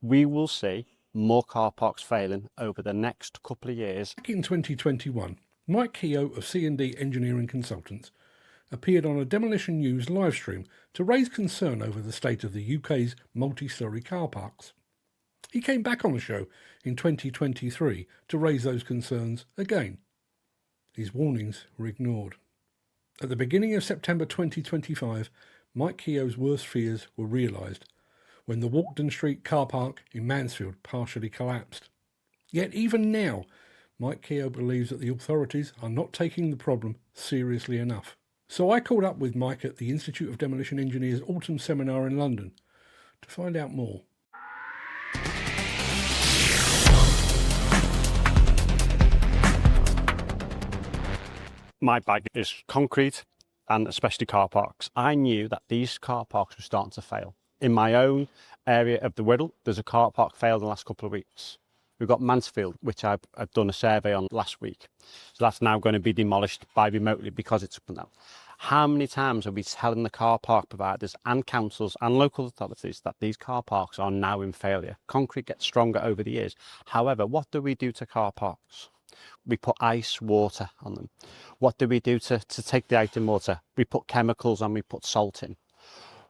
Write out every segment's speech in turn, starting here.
We will see more car parks failing over the next couple of years. Back in 2021, Mike Kehoe of C&D Engineering Consultants appeared on a Demolition News livestream to raise concern over the state of the UK's multi-storey car parks. He came back on the show in 2023 to raise those concerns again. His warnings were ignored. At the beginning of September 2025, Mike Kehoe's worst fears were realised when the Walkden Street car park in Mansfield partially collapsed. Yet even now, Mike Kehoe believes that the authorities are not taking the problem seriously enough. So I called up with Mike at the Institute of Demolition Engineers Autumn Seminar in London to find out more. My bag is concrete and especially car parks. I knew that these car parks were starting to fail. In my own area of the Wirral, there's a car park failed in the last couple of weeks. We've got Mansfield, which I've done a survey on last week. So that's now going to be demolished by remotely because it's up and down. How many times are we telling the car park providers and councils and local authorities that these car parks are now in failure? Concrete gets stronger over the years. However, what do we do to car parks? We put ice water on them. What do we do to take the ice and water? We put chemicals and we put salt in.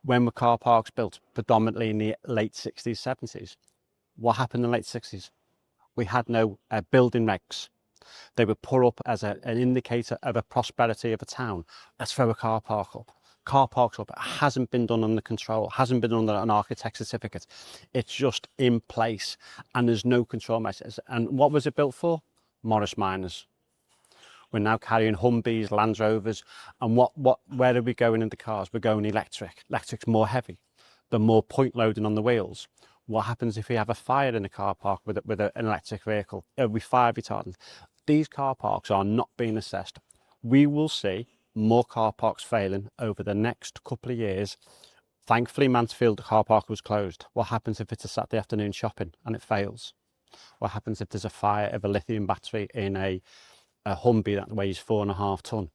When were car parks built? Predominantly in the late 60s, 70s. What happened in the late 60s? We had no building regs. They were put up as an indicator of a prosperity of a town. Let's throw a car park up. Car parks up. It hasn't been done under control, hasn't been under an architect certificate. It's just in place and there's no control measures. And what was it built for? Morris miners. We're now carrying Humvees, Land Rovers, and where are we going in the cars? We're going electric. Electric's more heavy. They're more point loading on the wheels. What happens if we have a fire in a car park with an electric vehicle? Are we fire retardant? These car parks are not being assessed. We will see more car parks failing over the next couple of years. Thankfully, Mansfield car park was closed. What happens if it's a Saturday afternoon shopping and it fails? What happens if there's a fire of a lithium battery in a Humvee that weighs 4.5 tonne?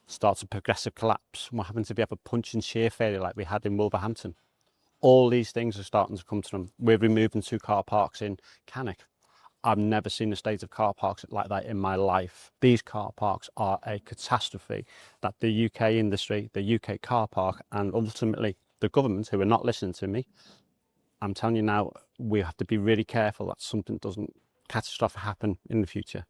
Starts a progressive collapse. What happens if you have a punch and shear failure like we had in Wolverhampton? All these things are starting to come to them. We're removing 2 car parks in Cannock. I've never seen a state of car parks like that in my life. These car parks are a catastrophe that the UK industry, the UK car park, and ultimately the government, who are not listening to me, I'm telling you now, we have to be really careful that something doesn't catastrophic happen in the future.